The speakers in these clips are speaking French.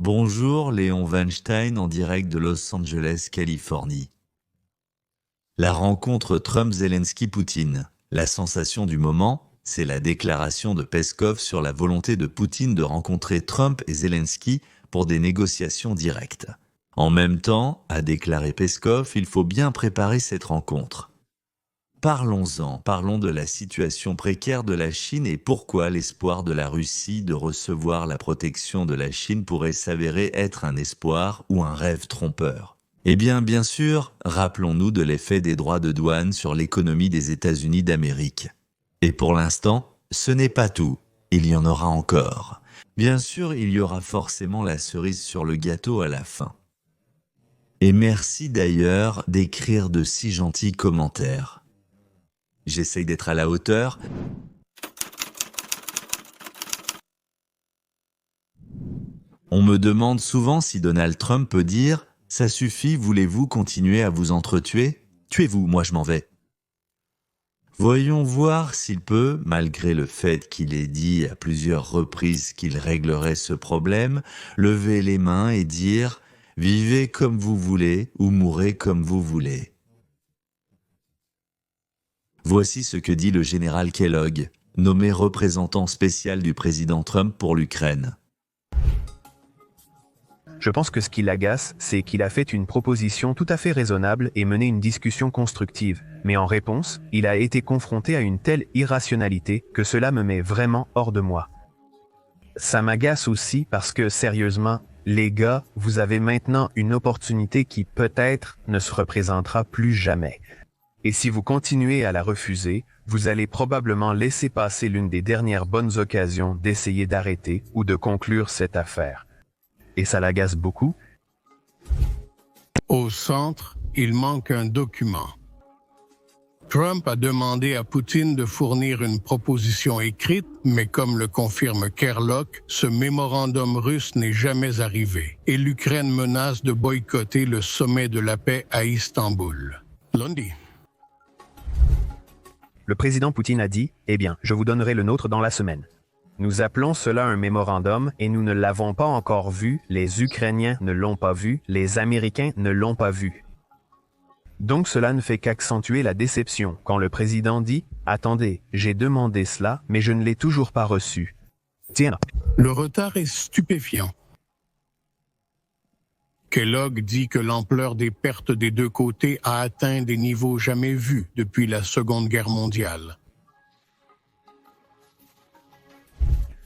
Bonjour, Léon Weinstein en direct de Los Angeles, Californie. La rencontre Trump-Zelensky-Poutine. La sensation du moment, c'est la déclaration de Peskov sur la volonté de Poutine de rencontrer Trump et Zelensky pour des négociations directes. En même temps, a déclaré Peskov, il faut bien préparer cette rencontre. Parlons-en, parlons de la situation précaire de la Chine et pourquoi l'espoir de la Russie de recevoir la protection de la Chine pourrait s'avérer être un espoir ou un rêve trompeur. Eh bien sûr, rappelons-nous de l'effet des droits de douane sur l'économie des États-Unis d'Amérique. Et pour l'instant, ce n'est pas tout, il y en aura encore. Bien sûr, il y aura forcément la cerise sur le gâteau à la fin. Et merci d'ailleurs d'écrire de si gentils commentaires. J'essaye d'être à la hauteur. On me demande souvent si Donald Trump peut dire « Ça suffit, voulez-vous continuer à vous entretuer ? Tuez-vous, moi je m'en vais ». Voyons voir s'il peut, malgré le fait qu'il ait dit à plusieurs reprises qu'il réglerait ce problème, lever les mains et dire « Vivez comme vous voulez ou mourrez comme vous voulez ». Voici ce que dit le général Kellogg, nommé représentant spécial du président Trump pour l'Ukraine. Je pense que ce qui l'agace, c'est qu'il a fait une proposition tout à fait raisonnable et mené une discussion constructive. Mais en réponse, il a été confronté à une telle irrationalité que cela me met vraiment hors de moi. Ça m'agace aussi parce que, sérieusement, les gars, vous avez maintenant une opportunité qui peut-être ne se représentera plus jamais. Et si vous continuez à la refuser, vous allez probablement laisser passer l'une des dernières bonnes occasions d'essayer d'arrêter ou de conclure cette affaire. Et ça l'agace beaucoup. Au centre, il manque un document. Trump a demandé à Poutine de fournir une proposition écrite, mais comme le confirme Kerlock, ce mémorandum russe n'est jamais arrivé, et l'Ukraine menace de boycotter le sommet de la paix à Istanbul. Lundi. Le président Poutine a dit « Eh bien, je vous donnerai le nôtre dans la semaine ». Nous appelons cela un mémorandum et nous ne l'avons pas encore vu, les Ukrainiens ne l'ont pas vu, les Américains ne l'ont pas vu. Donc cela ne fait qu'accentuer la déception quand le président dit « Attendez, j'ai demandé cela, mais je ne l'ai toujours pas reçu. » Tiens. Le retard est stupéfiant. Kellogg dit que l'ampleur des pertes des deux côtés a atteint des niveaux jamais vus depuis la Seconde Guerre mondiale.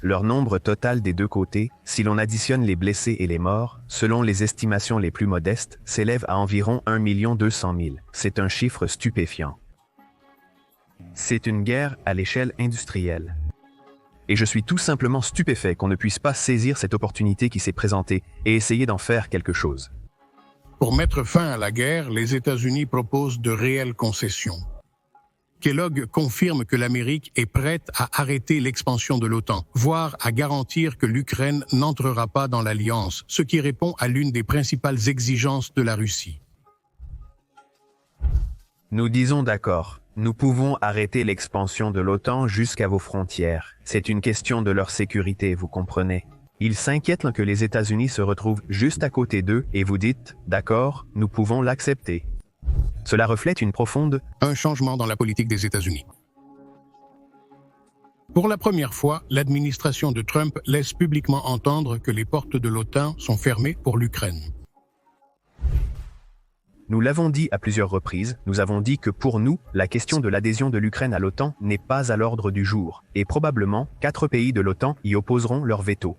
Leur nombre total des deux côtés, si l'on additionne les blessés et les morts, selon les estimations les plus modestes, s'élève à environ 1 200 000. C'est un chiffre stupéfiant. C'est une guerre à l'échelle industrielle. Et je suis tout simplement stupéfait qu'on ne puisse pas saisir cette opportunité qui s'est présentée et essayer d'en faire quelque chose. Pour mettre fin à la guerre, les États-Unis proposent de réelles concessions. Kellogg confirme que l'Amérique est prête à arrêter l'expansion de l'OTAN, voire à garantir que l'Ukraine n'entrera pas dans l'Alliance, ce qui répond à l'une des principales exigences de la Russie. Nous disons d'accord. Nous pouvons arrêter l'expansion de l'OTAN jusqu'à vos frontières. C'est une question de leur sécurité, vous comprenez. Ils s'inquiètent que les États-Unis se retrouvent juste à côté d'eux et vous dites « D'accord, nous pouvons l'accepter ». Cela reflète un changement dans la politique des États-Unis. Pour la première fois, l'administration de Trump laisse publiquement entendre que les portes de l'OTAN sont fermées pour l'Ukraine. Nous l'avons dit à plusieurs reprises, nous avons dit que pour nous, la question de l'adhésion de l'Ukraine à l'OTAN n'est pas à l'ordre du jour, et probablement 4 pays de l'OTAN y opposeront leur veto.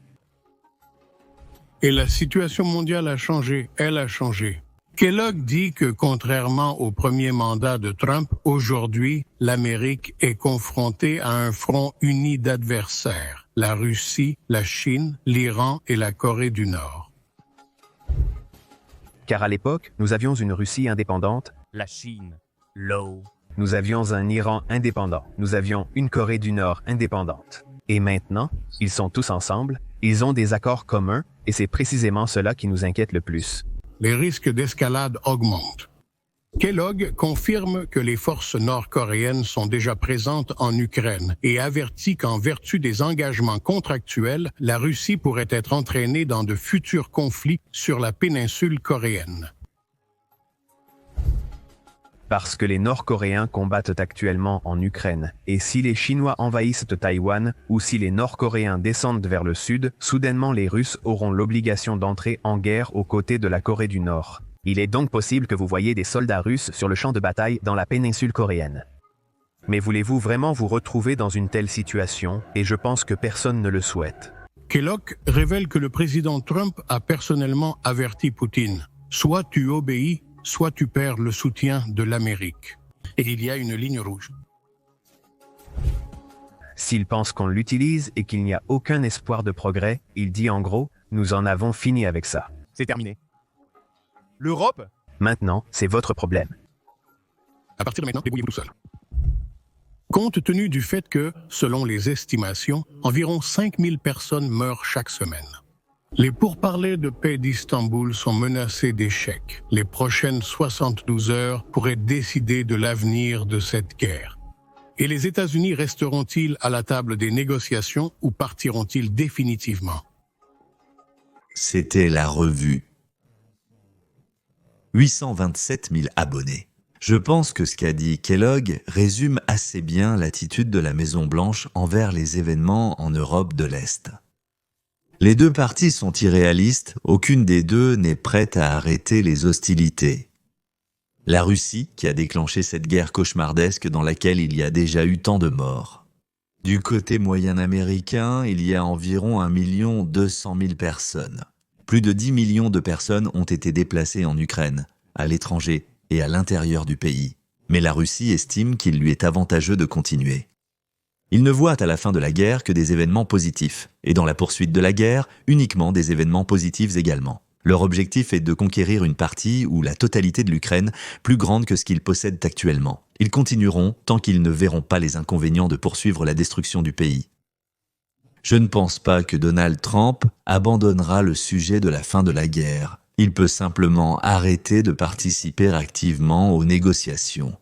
Et la situation mondiale a changé, elle a changé. Kellogg dit que, contrairement au premier mandat de Trump, aujourd'hui, l'Amérique est confrontée à un front uni d'adversaires, la Russie, la Chine, l'Iran et la Corée du Nord. Car à l'époque, nous avions une Russie indépendante, la Chine, low. Nous avions un Iran indépendant, nous avions une Corée du Nord indépendante. Et maintenant, ils sont tous ensemble, ils ont des accords communs, et c'est précisément cela qui nous inquiète le plus. Les risques d'escalade augmentent. Kellogg confirme que les forces nord-coréennes sont déjà présentes en Ukraine et avertit qu'en vertu des engagements contractuels, la Russie pourrait être entraînée dans de futurs conflits sur la péninsule coréenne. Parce que les Nord-Coréens combattent actuellement en Ukraine, et si les Chinois envahissent Taïwan, ou si les Nord-Coréens descendent vers le sud, soudainement les Russes auront l'obligation d'entrer en guerre aux côtés de la Corée du Nord. Il est donc possible que vous voyez des soldats russes sur le champ de bataille dans la péninsule coréenne. Mais voulez-vous vraiment vous retrouver dans une telle situation? Et je pense que personne ne le souhaite. Kellogg révèle que le président Trump a personnellement averti Poutine. Soit tu obéis, soit tu perds le soutien de l'Amérique. Et il y a une ligne rouge. S'il pense qu'on l'utilise et qu'il n'y a aucun espoir de progrès, il dit en gros, nous en avons fini avec ça. C'est terminé. L'Europe? Maintenant, c'est votre problème. À partir de maintenant, débrouillez-vous tout seul. Compte tenu du fait que, selon les estimations, environ 5000 personnes meurent chaque semaine. Les pourparlers de paix d'Istanbul sont menacés d'échec. Les prochaines 72 heures pourraient décider de l'avenir de cette guerre. Et les États-Unis resteront-ils à la table des négociations ou partiront-ils définitivement? C'était la revue. 827 000 abonnés. Je pense que ce qu'a dit Kellogg résume assez bien l'attitude de la Maison-Blanche envers les événements en Europe de l'Est. Les deux parties sont irréalistes, aucune des deux n'est prête à arrêter les hostilités. La Russie, qui a déclenché cette guerre cauchemardesque dans laquelle il y a déjà eu tant de morts. Du côté moyen américain, il y a environ 1 200 000 personnes. Plus de 10 millions de personnes ont été déplacées en Ukraine, à l'étranger et à l'intérieur du pays. Mais la Russie estime qu'il lui est avantageux de continuer. Ils ne voient à la fin de la guerre que des événements positifs, et dans la poursuite de la guerre, uniquement des événements positifs également. Leur objectif est de conquérir une partie ou la totalité de l'Ukraine plus grande que ce qu'ils possèdent actuellement. Ils continueront tant qu'ils ne verront pas les inconvénients de poursuivre la destruction du pays. Je ne pense pas que Donald Trump abandonnera le sujet de la fin de la guerre. Il peut simplement arrêter de participer activement aux négociations.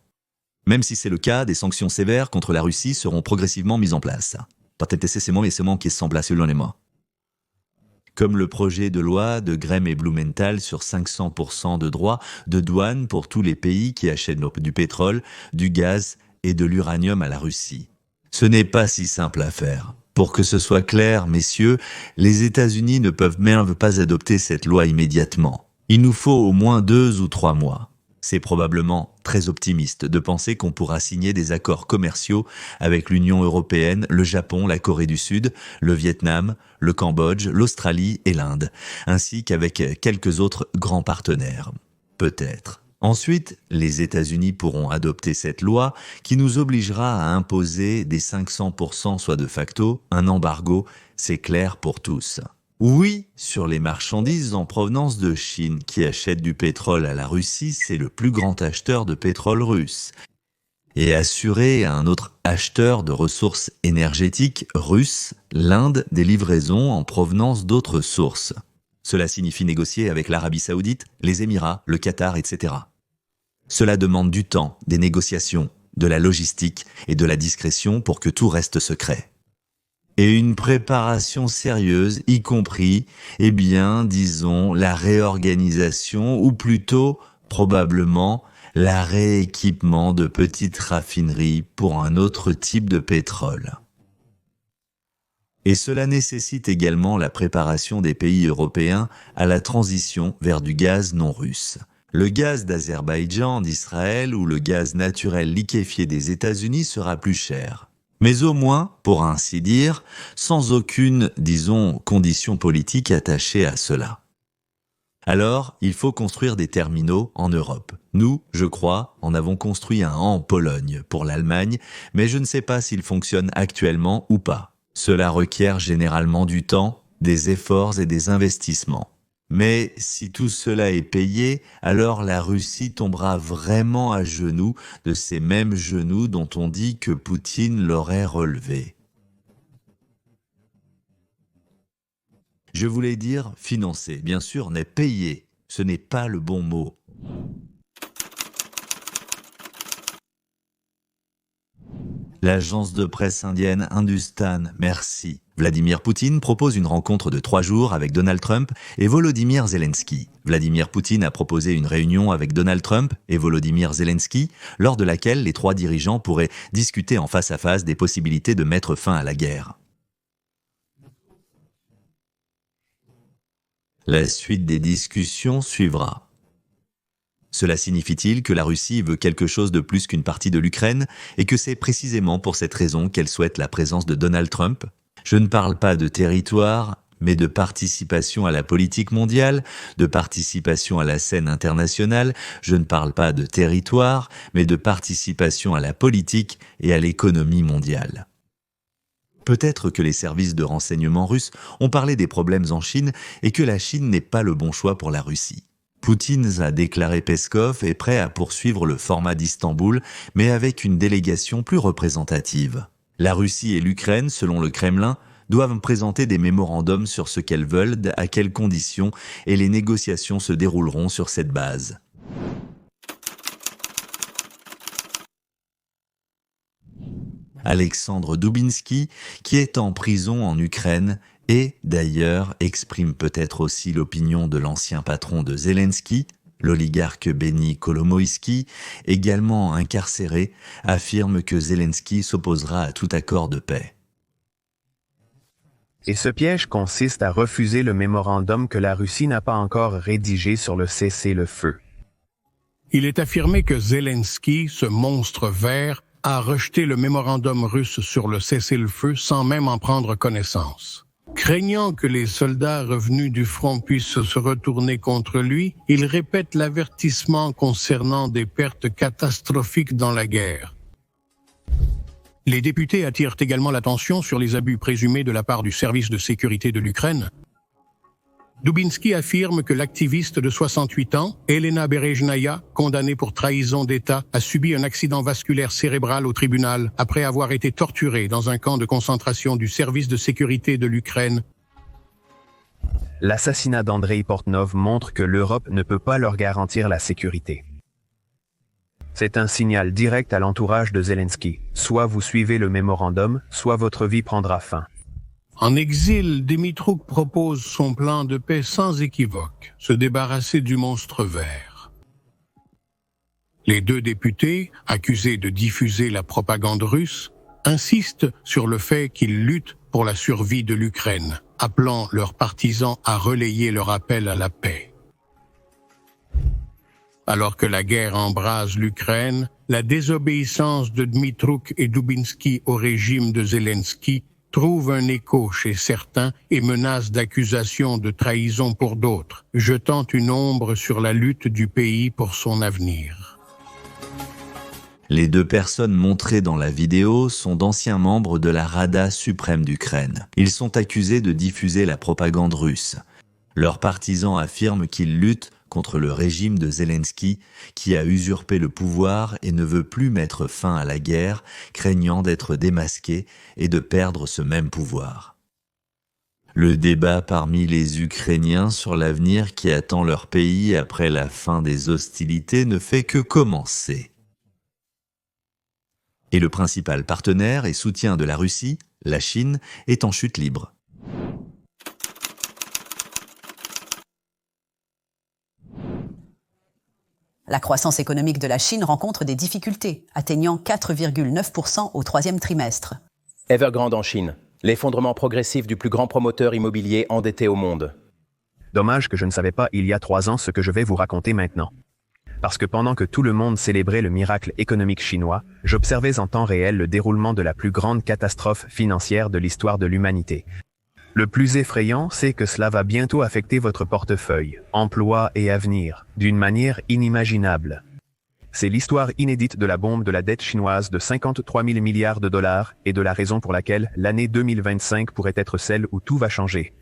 Même si c'est le cas, des sanctions sévères contre la Russie seront progressivement mises en place. Comme le projet de loi de Graham et Blumenthal sur 500% de droits de douane pour tous les pays qui achètent du pétrole, du gaz et de l'uranium à la Russie. Ce n'est pas si simple à faire. Pour que ce soit clair, messieurs, les États-Unis ne peuvent même pas adopter cette loi immédiatement. Il nous faut au moins 2 ou 3 mois. C'est probablement très optimiste de penser qu'on pourra signer des accords commerciaux avec l'Union européenne, le Japon, la Corée du Sud, le Vietnam, le Cambodge, l'Australie et l'Inde, ainsi qu'avec quelques autres grands partenaires. Peut-être. Ensuite, les États-Unis pourront adopter cette loi qui nous obligera à imposer des 500%, soit de facto, un embargo, c'est clair pour tous. Oui, sur les marchandises en provenance de Chine qui achètent du pétrole à la Russie, c'est le plus grand acheteur de pétrole russe. Et assurer à un autre acheteur de ressources énergétiques russe, l'Inde, des livraisons en provenance d'autres sources. Cela signifie négocier avec l'Arabie Saoudite, les Émirats, le Qatar, etc. Cela demande du temps, des négociations, de la logistique et de la discrétion pour que tout reste secret. Et une préparation sérieuse, y compris, disons, la réorganisation ou plutôt, probablement, la rééquipement de petites raffineries pour un autre type de pétrole. Et cela nécessite également la préparation des pays européens à la transition vers du gaz non russe. Le gaz d'Azerbaïdjan, d'Israël ou le gaz naturel liquéfié des États-Unis sera plus cher. Mais au moins, pour ainsi dire, sans aucune, condition politique attachée à cela. Alors, il faut construire des terminaux en Europe. Nous, je crois, en avons construit un en Pologne pour l'Allemagne, mais je ne sais pas s'il fonctionne actuellement ou pas. Cela requiert généralement du temps, des efforts et des investissements. Mais si tout cela est payé, alors la Russie tombera vraiment à genoux de ces mêmes genoux dont on dit que Poutine l'aurait relevé. Je voulais dire financer, bien sûr, mais payer, ce n'est pas le bon mot. L'agence de presse indienne Hindustan, merci. Vladimir Poutine propose une rencontre de 3 jours avec Donald Trump et Volodymyr Zelensky. Vladimir Poutine a proposé une réunion avec Donald Trump et Volodymyr Zelensky, lors de laquelle les 3 dirigeants pourraient discuter en face à face des possibilités de mettre fin à la guerre. La suite des discussions suivra. Cela signifie-t-il que la Russie veut quelque chose de plus qu'une partie de l'Ukraine et que c'est précisément pour cette raison qu'elle souhaite la présence de Donald Trump ? Je ne parle pas de territoire, mais de participation à la politique mondiale, de participation à la scène internationale. Je ne parle pas de territoire, mais de participation à la politique et à l'économie mondiale. Peut-être que les services de renseignement russes ont parlé des problèmes en Chine et que la Chine n'est pas le bon choix pour la Russie. Poutine a déclaré Peskov est prêt à poursuivre le format d'Istanbul, mais avec une délégation plus représentative. La Russie et l'Ukraine, selon le Kremlin, doivent présenter des mémorandums sur ce qu'elles veulent, à quelles conditions, et les négociations se dérouleront sur cette base. Alexandre Dubinsky, qui est en prison en Ukraine, et, d'ailleurs, exprime peut-être aussi l'opinion de l'ancien patron de Zelensky, l'oligarque Benny Kolomoïski, également incarcéré, affirme que Zelensky s'opposera à tout accord de paix. Et ce piège consiste à refuser le mémorandum que la Russie n'a pas encore rédigé sur le cessez-le-feu. Il est affirmé que Zelensky, ce monstre vert, a rejeté le mémorandum russe sur le cessez-le-feu sans même en prendre connaissance. Craignant que les soldats revenus du front puissent se retourner contre lui, il répète l'avertissement concernant des pertes catastrophiques dans la guerre. Les députés attirent également l'attention sur les abus présumés de la part du service de sécurité de l'Ukraine. Dubinsky affirme que l'activiste de 68 ans, Elena Berezhnaya, condamnée pour trahison d'État, a subi un accident vasculaire cérébral au tribunal après avoir été torturée dans un camp de concentration du service de sécurité de l'Ukraine. L'assassinat d'Andrei Portnov montre que l'Europe ne peut pas leur garantir la sécurité. C'est un signal direct à l'entourage de Zelensky. Soit vous suivez le mémorandum, soit votre vie prendra fin. En exil, Dmytruk propose son plan de paix sans équivoque, se débarrasser du monstre vert. Les 2 députés, accusés de diffuser la propagande russe, insistent sur le fait qu'ils luttent pour la survie de l'Ukraine, appelant leurs partisans à relayer leur appel à la paix. Alors que la guerre embrase l'Ukraine, la désobéissance de Dmytruk et Dubinsky au régime de Zelensky trouve un écho chez certains et menace d'accusations de trahison pour d'autres, jetant une ombre sur la lutte du pays pour son avenir. Les 2 personnes montrées dans la vidéo sont d'anciens membres de la Rada suprême d'Ukraine. Ils sont accusés de diffuser la propagande russe. Leurs partisans affirment qu'ils luttent contre le régime de Zelensky qui a usurpé le pouvoir et ne veut plus mettre fin à la guerre, craignant d'être démasqué et de perdre ce même pouvoir. Le débat parmi les Ukrainiens sur l'avenir qui attend leur pays après la fin des hostilités ne fait que commencer. Et le principal partenaire et soutien de la Russie, la Chine, est en chute libre. La croissance économique de la Chine rencontre des difficultés, atteignant 4,9% au 3e trimestre. Evergrande en Chine, l'effondrement progressif du plus grand promoteur immobilier endetté au monde. Dommage que je ne savais pas il y a 3 ans ce que je vais vous raconter maintenant. Parce que pendant que tout le monde célébrait le miracle économique chinois, j'observais en temps réel le déroulement de la plus grande catastrophe financière de l'histoire de l'humanité. Le plus effrayant, c'est que cela va bientôt affecter votre portefeuille, emploi et avenir, d'une manière inimaginable. C'est l'histoire inédite de la bombe de la dette chinoise de 53 000 milliards de dollars et de la raison pour laquelle l'année 2025 pourrait être celle où tout va changer.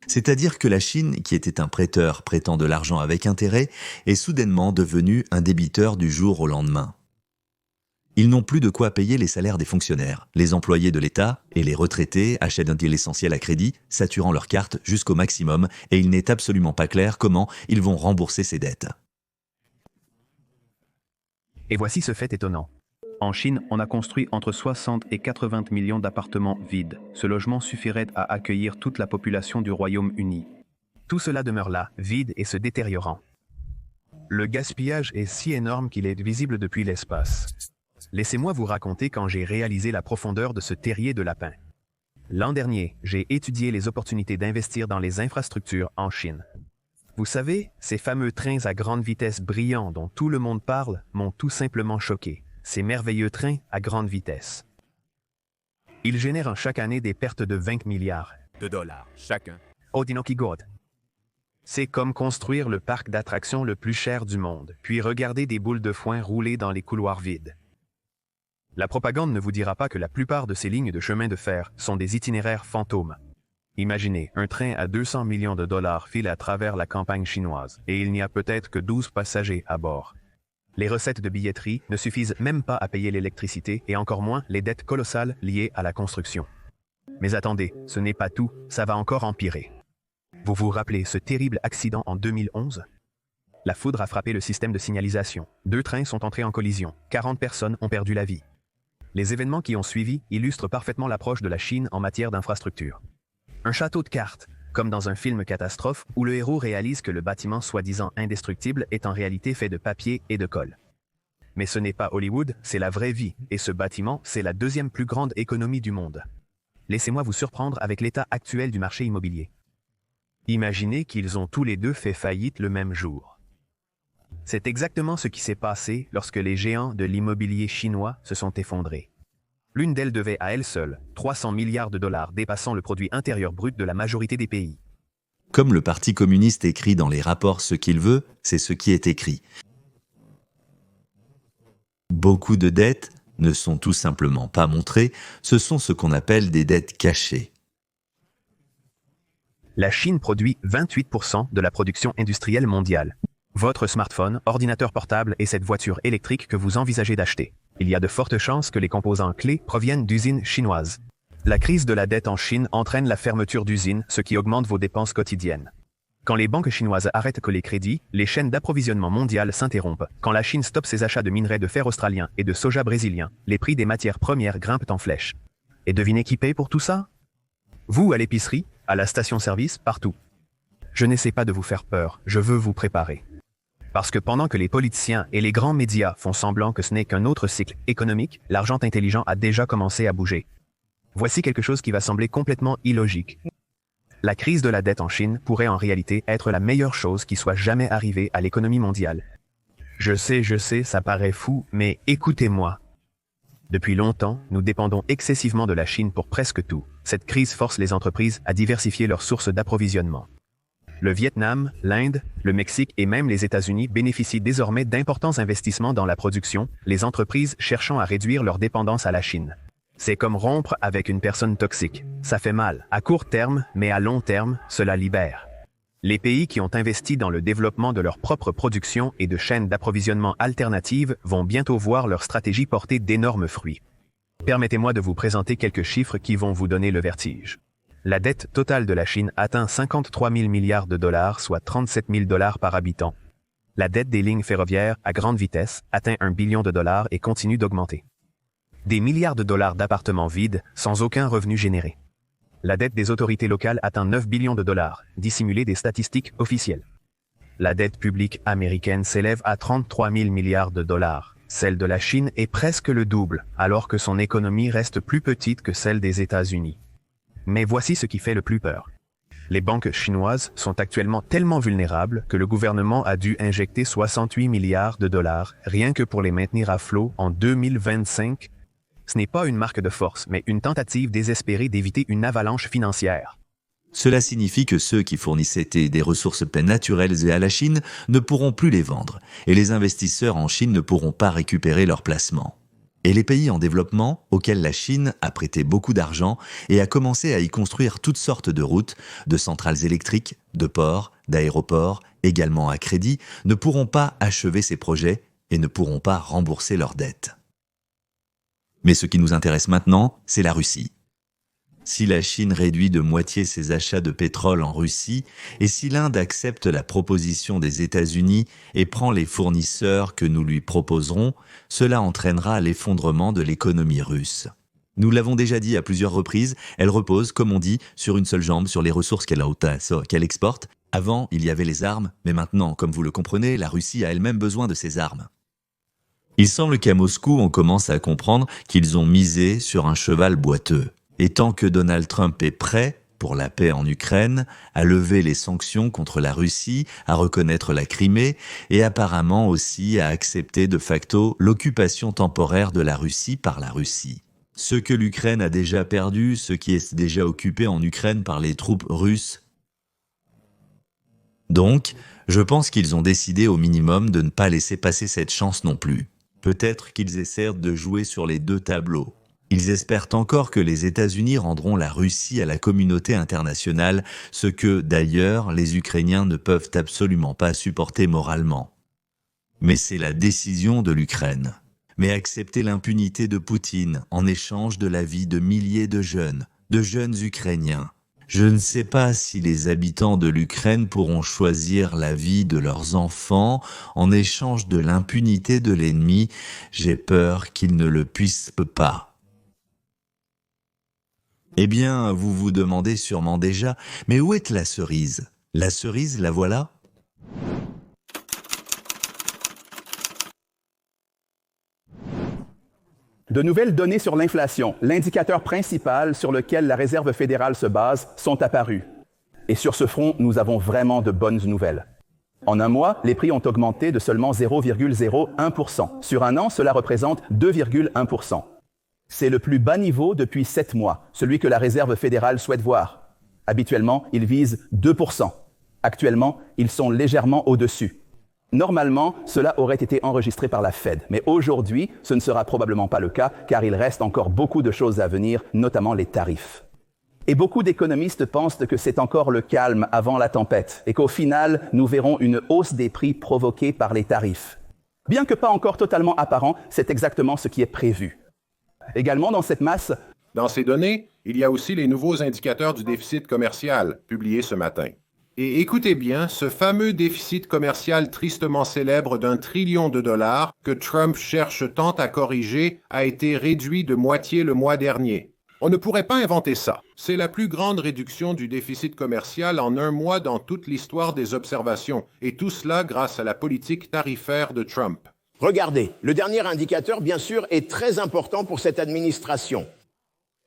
C'est-à-dire que la Chine, qui était un prêteur prêtant de l'argent avec intérêt, est soudainement devenue un débiteur du jour au lendemain. Ils n'ont plus de quoi payer les salaires des fonctionnaires. Les employés de l'État et les retraités achètent l'essentiel à crédit, saturant leurs cartes jusqu'au maximum, et il n'est absolument pas clair comment ils vont rembourser ces dettes. Et voici ce fait étonnant. En Chine, on a construit entre 60 et 80 millions d'appartements vides. Ce logement suffirait à accueillir toute la population du Royaume-Uni. Tout cela demeure là, vide et se détériorant. Le gaspillage est si énorme qu'il est visible depuis l'espace. Laissez-moi vous raconter quand j'ai réalisé la profondeur de ce terrier de lapin. L'an dernier, j'ai étudié les opportunités d'investir dans les infrastructures en Chine. Vous savez, ces fameux trains à grande vitesse brillants dont tout le monde parle m'ont tout simplement choqué. Ces merveilleux trains à grande vitesse. Ils génèrent chaque année des pertes de 20 milliards $, chacun. Odinoki God. C'est comme construire le parc d'attractions le plus cher du monde, puis regarder des boules de foin rouler dans les couloirs vides. La propagande ne vous dira pas que la plupart de ces lignes de chemin de fer sont des itinéraires fantômes. Imaginez, un train à 200 millions de dollars file à travers la campagne chinoise, et il n'y a peut-être que 12 passagers à bord. Les recettes de billetterie ne suffisent même pas à payer l'électricité et encore moins les dettes colossales liées à la construction. Mais attendez, ce n'est pas tout, ça va encore empirer. Vous vous rappelez ce terrible accident en 2011? La foudre a frappé le système de signalisation. 2 trains sont entrés en collision. 40 personnes ont perdu la vie. Les événements qui ont suivi illustrent parfaitement l'approche de la Chine en matière d'infrastructure. Un château de cartes, comme dans un film catastrophe où le héros réalise que le bâtiment soi-disant indestructible est en réalité fait de papier et de colle. Mais ce n'est pas Hollywood, c'est la vraie vie, et ce bâtiment, c'est la 2e plus grande économie du monde. Laissez-moi vous surprendre avec l'état actuel du marché immobilier. Imaginez qu'ils ont tous les deux fait faillite le même jour. C'est exactement ce qui s'est passé lorsque les géants de l'immobilier chinois se sont effondrés. L'une d'elles devait à elle seule 300 milliards de dollars, dépassant le produit intérieur brut de la majorité des pays. Comme le Parti communiste écrit dans les rapports ce qu'il veut, c'est ce qui est écrit. Beaucoup de dettes ne sont tout simplement pas montrées, ce sont ce qu'on appelle des dettes cachées. La Chine produit 28% de la production industrielle mondiale. Votre smartphone, ordinateur portable et cette voiture électrique que vous envisagez d'acheter. Il y a de fortes chances que les composants clés proviennent d'usines chinoises. La crise de la dette en Chine entraîne la fermeture d'usines, ce qui augmente vos dépenses quotidiennes. Quand les banques chinoises arrêtent coller crédit, les chaînes d'approvisionnement mondiales s'interrompent. Quand la Chine stoppe ses achats de minerais de fer australien et de soja brésilien, les prix des matières premières grimpent en flèche. Et devinez qui paye pour tout ça? Vous, à l'épicerie, à la station-service, partout. Je n'essaie pas de vous faire peur, je veux vous préparer. Parce que pendant que les politiciens et les grands médias font semblant que ce n'est qu'un autre cycle économique, l'argent intelligent a déjà commencé à bouger. Voici quelque chose qui va sembler complètement illogique. La crise de la dette en Chine pourrait en réalité être la meilleure chose qui soit jamais arrivée à l'économie mondiale. Je sais, ça paraît fou, mais écoutez-moi. Depuis longtemps, nous dépendons excessivement de la Chine pour presque tout. Cette crise force les entreprises à diversifier leurs sources d'approvisionnement. Le Vietnam, l'Inde, le Mexique et même les États-Unis bénéficient désormais d'importants investissements dans la production, les entreprises cherchant à réduire leur dépendance à la Chine. C'est comme rompre avec une personne toxique. Ça fait mal, à court terme, mais à long terme, cela libère. Les pays qui ont investi dans le développement de leur propre production et de chaînes d'approvisionnement alternatives vont bientôt voir leur stratégie porter d'énormes fruits. Permettez-moi de vous présenter quelques chiffres qui vont vous donner le vertige. La dette totale de la Chine atteint 53 000 milliards de dollars, soit 37 000 dollars par habitant. La dette des lignes ferroviaires à grande vitesse atteint 1 billion de dollars et continue d'augmenter. Des milliards de dollars d'appartements vides, sans aucun revenu généré. La dette des autorités locales atteint 9 billions de dollars, dissimulée des statistiques officielles. La dette publique américaine s'élève à 33 000 milliards de dollars. Celle de la Chine est presque le double, alors que son économie reste plus petite que celle des États-Unis. Mais voici ce qui fait le plus peur. Les banques chinoises sont actuellement tellement vulnérables que le gouvernement a dû injecter 68 milliards de dollars rien que pour les maintenir à flot en 2025. Ce n'est pas une marque de force, mais une tentative désespérée d'éviter une avalanche financière. Cela signifie que ceux qui fournissaient des ressources naturelles à la Chine ne pourront plus les vendre, et les investisseurs en Chine ne pourront pas récupérer leurs placements. Et les pays en développement, auxquels la Chine a prêté beaucoup d'argent et a commencé à y construire toutes sortes de routes, de centrales électriques, de ports, d'aéroports, également à crédit, ne pourront pas achever ces projets et ne pourront pas rembourser leurs dettes. Mais ce qui nous intéresse maintenant, c'est la Russie. si la Chine réduit de moitié ses achats de pétrole en Russie et si l'Inde accepte la proposition des États-Unis et prend les fournisseurs que nous lui proposerons, cela entraînera l'effondrement de l'économie russe. Nous l'avons déjà dit à plusieurs reprises, elle repose, comme on dit, sur une seule jambe, sur les ressources qu'elle exporte. Avant, il y avait les armes, mais maintenant, comme vous le comprenez, la Russie a elle-même besoin de ces armes. Il semble qu'à Moscou, on commence à comprendre qu'ils ont misé sur un cheval boiteux. Et tant que Donald Trump est prêt, pour la paix en Ukraine, à lever les sanctions contre la Russie, à reconnaître la Crimée et apparemment aussi à accepter de facto l'occupation temporaire de la Russie par la Russie. Ce que l'Ukraine a déjà perdu, ce qui est déjà occupé en Ukraine par les troupes russes. Donc, je pense qu'ils ont décidé au minimum de ne pas laisser passer cette chance non plus. Peut-être qu'ils essaient de jouer sur les deux tableaux. Ils espèrent encore que les États-Unis rendront la Russie à la communauté internationale, ce que, d'ailleurs, les Ukrainiens ne peuvent absolument pas supporter moralement. Mais c'est la décision de l'Ukraine. Mais accepter l'impunité de Poutine en échange de la vie de milliers de jeunes Ukrainiens. Je ne sais pas si les habitants de l'Ukraine pourront choisir la vie de leurs enfants en échange de l'impunité de l'ennemi. J'ai peur qu'ils ne le puissent pas. Eh bien, vous vous demandez sûrement déjà, mais où est la cerise? La cerise, la voilà? De nouvelles données sur l'inflation, l'indicateur principal sur lequel la Réserve fédérale se base, sont apparues. Et sur ce front, nous avons vraiment de bonnes nouvelles. En un mois, les prix ont augmenté de seulement 0,01%. Sur un an, cela représente 2,1%. C'est le plus bas niveau depuis 7 mois, celui que la Réserve fédérale souhaite voir. Habituellement, ils visent 2%. Actuellement, ils sont légèrement au-dessus. Normalement, cela aurait été enregistré par la Fed, mais aujourd'hui, ce ne sera probablement pas le cas, car il reste encore beaucoup de choses à venir, notamment les tarifs. Et beaucoup d'économistes pensent que c'est encore le calme avant la tempête, et qu'au final, nous verrons une hausse des prix provoquée par les tarifs. Bien que pas encore totalement apparent, c'est exactement ce qui est prévu. Également dans cette masse, dans ces données, il y a aussi les nouveaux indicateurs du déficit commercial, publiés ce matin. Et écoutez bien, ce fameux déficit commercial tristement célèbre d'1 trillion de dollars que Trump cherche tant à corriger a été réduit de moitié le mois dernier. On ne pourrait pas inventer ça. C'est la plus grande réduction du déficit commercial en un mois dans toute l'histoire des observations, et tout cela grâce à la politique tarifaire de Trump. Regardez, le dernier indicateur, bien sûr, est très important pour cette administration.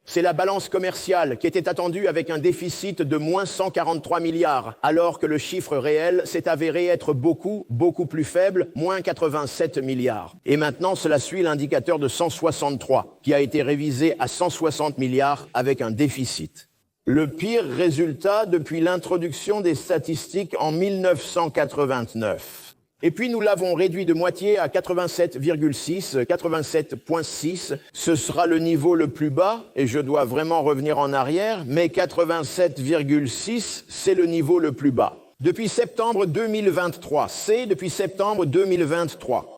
C'est la balance commerciale qui était attendue avec un déficit de moins 143 milliards, alors que le chiffre réel s'est avéré être beaucoup plus faible, moins 87 milliards. Et maintenant, cela suit l'indicateur de 163, qui a été révisé à 160 milliards avec un déficit. Le pire résultat depuis l'introduction des statistiques en 1989. Et puis nous l'avons réduit de moitié à 87,6, 87,6. Ce sera le niveau le plus bas, et je dois vraiment revenir en arrière, mais 87,6, c'est le niveau le plus bas. Depuis septembre 2023, c'est depuis septembre 2023.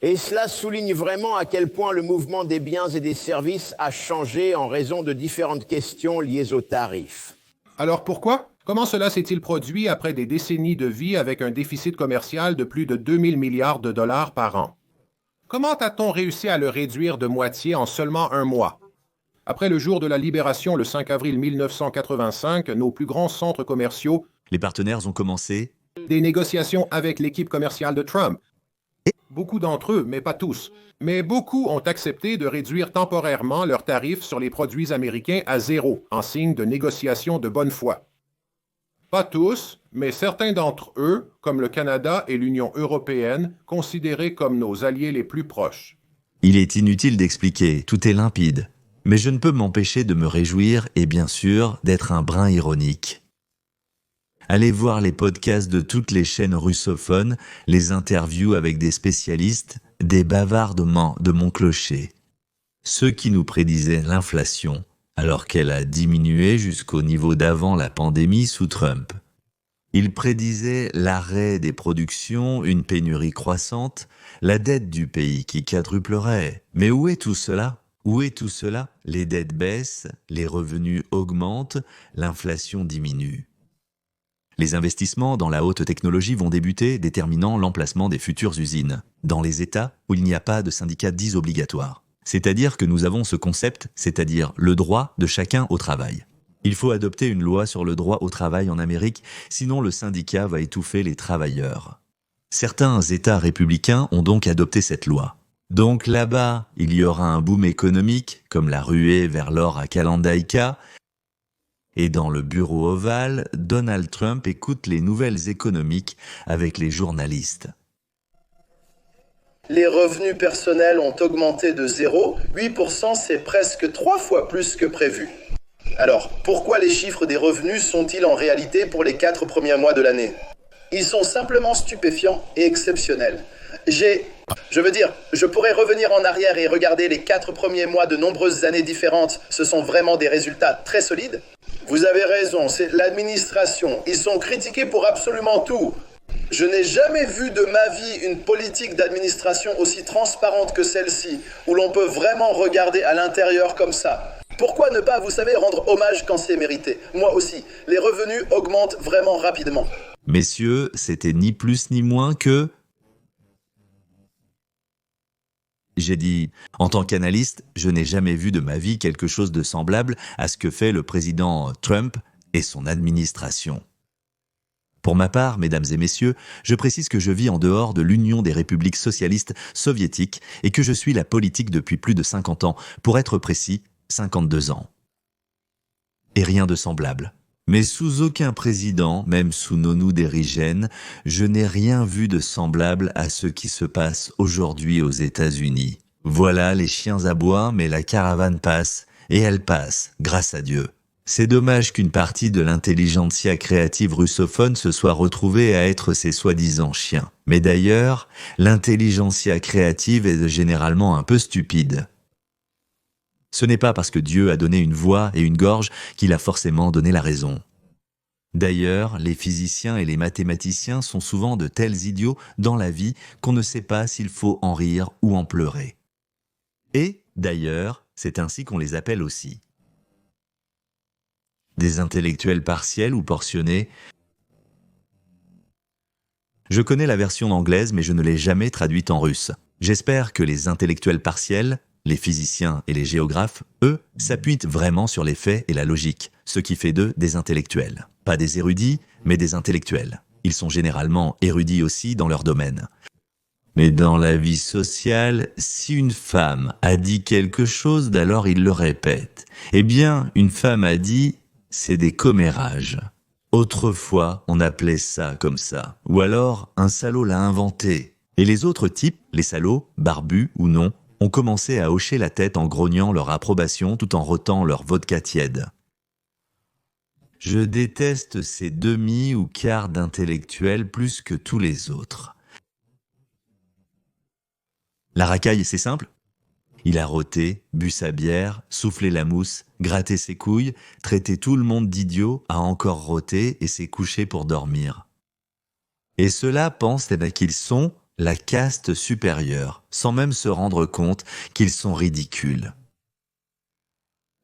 Et cela souligne vraiment à quel point le mouvement des biens et des services a changé en raison de différentes questions liées aux tarifs. Alors pourquoi? Comment cela s'est-il produit après des décennies de vie avec un déficit commercial de plus de 2000 milliards de dollars par an? Comment a-t-on réussi à le réduire de moitié en seulement un mois? Après le jour de la libération, le 5 avril 1985, nos plus grands centres commerciaux, les partenaires ont commencé des négociations avec l'équipe commerciale de Trump. Beaucoup d'entre eux, mais pas tous, mais beaucoup ont accepté de réduire temporairement leurs tarifs sur les produits américains à 0, en signe de négociation de bonne foi. Pas tous, mais certains d'entre eux, comme le Canada et l'Union européenne, considérés comme nos alliés les plus proches. Il est inutile d'expliquer, tout est limpide. Mais je ne peux m'empêcher de me réjouir et bien sûr d'être un brin ironique. Allez voir les podcasts de toutes les chaînes russophones, les interviews avec des spécialistes, des bavardements de mon clocher. Ceux qui nous prédisaient l'inflation, alors qu'elle a diminué jusqu'au niveau d'avant la pandémie sous Trump. Ils prédisaient l'arrêt des productions, une pénurie croissante, la dette du pays qui quadruplerait. Mais où est tout cela? Où est tout cela? Les dettes baissent, les revenus augmentent, l'inflation diminue. Les investissements dans la haute technologie vont débuter, déterminant l'emplacement des futures usines, dans les États où il n'y a pas de syndicat dit obligatoire. C'est-à-dire que nous avons ce concept, c'est-à-dire le droit de chacun au travail. Il faut adopter une loi sur le droit au travail en Amérique, sinon le syndicat va étouffer les travailleurs. Certains États républicains ont donc adopté cette loi. Donc là-bas, il y aura un boom économique, comme la ruée vers l'or à Kalandaïka, et dans le bureau ovale, Donald Trump écoute les nouvelles économiques avec les journalistes. Les revenus personnels ont augmenté de 0,8%, c'est presque 3 fois plus que prévu. Alors, pourquoi les chiffres des revenus sont-ils en réalité pour les 4 premiers mois de l'année? Ils sont simplement stupéfiants et exceptionnels. Je pourrais revenir en arrière et regarder les 4 premiers mois de nombreuses années différentes. Ce sont vraiment des résultats très solides. Vous avez raison, c'est l'administration. Ils sont critiqués pour absolument tout. Je n'ai jamais vu de ma vie une politique d'administration aussi transparente que celle-ci, où l'on peut vraiment regarder à l'intérieur comme ça. Pourquoi ne pas, vous savez, rendre hommage quand c'est mérité? Moi aussi, les revenus augmentent vraiment rapidement. Messieurs, c'était ni plus ni moins que... J'ai dit, en tant qu'analyste, je n'ai jamais vu de ma vie quelque chose de semblable à ce que fait le président Trump et son administration. Pour ma part, mesdames et messieurs, je précise que je vis en dehors de l'Union des républiques socialistes soviétiques et que je suis la politique depuis plus de 50 ans, pour être précis, 52 ans. Et rien de semblable. Mais sous aucun président, même sous Nonu Derigène, je n'ai rien vu de semblable à ce qui se passe aujourd'hui aux États-Unis. Voilà, les chiens aboient, mais la caravane passe, et elle passe, grâce à Dieu. C'est dommage qu'une partie de l'intelligentsia créative russophone se soit retrouvée à être ces soi-disant chiens. Mais d'ailleurs, l'intelligentsia créative est généralement un peu stupide. Ce n'est pas parce que Dieu a donné une voix et une gorge qu'il a forcément donné la raison. D'ailleurs, les physiciens et les mathématiciens sont souvent de tels idiots dans la vie qu'on ne sait pas s'il faut en rire ou en pleurer. Et, d'ailleurs, c'est ainsi qu'on les appelle aussi. Des intellectuels partiels ou portionnés. Je connais la version anglaise, mais je ne l'ai jamais traduite en russe. J'espère que les intellectuels partiels, les physiciens et les géographes, eux, s'appuient vraiment sur les faits et la logique, ce qui fait d'eux des intellectuels. Pas des érudits, mais des intellectuels. Ils sont généralement érudits aussi dans leur domaine. Mais dans la vie sociale, si une femme a dit quelque chose, alors ils le répètent. Eh bien, une femme a dit, c'est des commérages. Autrefois, on appelait ça comme ça. Ou alors, un salaud l'a inventé. Et les autres types, les salauds, barbus ou non, ont commencé à hocher la tête en grognant leur approbation tout en rotant leur vodka tiède. Je déteste ces demi ou quarts d'intellectuels plus que tous les autres. La racaille, c'est simple. Il a roté, bu sa bière, soufflé la mousse, gratté ses couilles, traité tout le monde d'idiot, a encore roté et s'est couché pour dormir. Et ceux-là pensent qu'ils sont la caste supérieure, sans même se rendre compte qu'ils sont ridicules.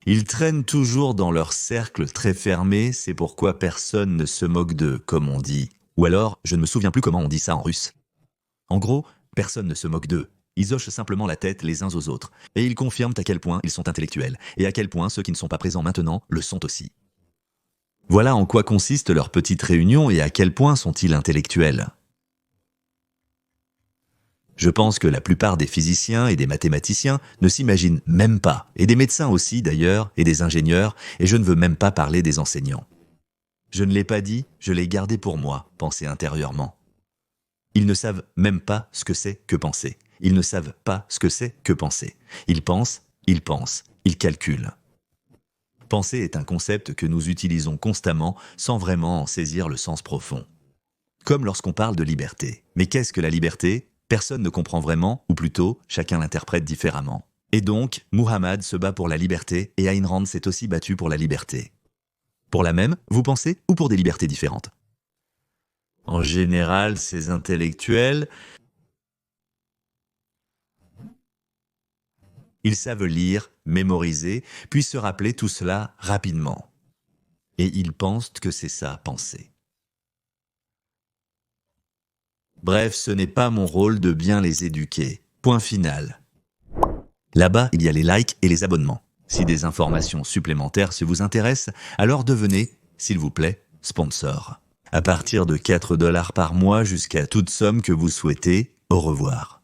Ils traînent toujours dans leur cercle très fermé, c'est pourquoi personne ne se moque d'eux, comme on dit. Ou alors, je ne me souviens plus comment on dit ça en russe. En gros, personne ne se moque d'eux. Ils hochent simplement la tête les uns aux autres. Et ils confirment à quel point ils sont intellectuels, et à quel point ceux qui ne sont pas présents maintenant le sont aussi. Voilà en quoi consiste leur petite réunion et à quel point sont-ils intellectuels. Je pense que la plupart des physiciens et des mathématiciens ne s'imaginent même pas, et des médecins aussi d'ailleurs, et des ingénieurs, et je ne veux même pas parler des enseignants. Je ne l'ai pas dit, je l'ai gardé pour moi, penser intérieurement. Ils ne savent même pas ce que c'est que penser. Ils ne savent pas ce que c'est que penser. Ils pensent, ils calculent. Penser est un concept que nous utilisons constamment sans vraiment en saisir le sens profond. Comme lorsqu'on parle de liberté. Mais qu'est-ce que la liberté ? Personne ne comprend vraiment, ou plutôt, chacun l'interprète différemment. Et donc, Muhammad se bat pour la liberté et Ayn Rand s'est aussi battu pour la liberté. Pour la même, vous pensez, ou pour des libertés différentes ? En général, ces intellectuels, Ils savent lire, mémoriser, puis se rappeler tout cela rapidement. Et ils pensent que c'est ça, penser. Bref, ce n'est pas mon rôle de bien les éduquer. Point final. Là-bas, il y a les likes et les abonnements. Si des informations supplémentaires se vous intéressent, alors devenez, s'il vous plaît, sponsor. À partir de 4 $ par mois jusqu'à toute somme que vous souhaitez, au revoir.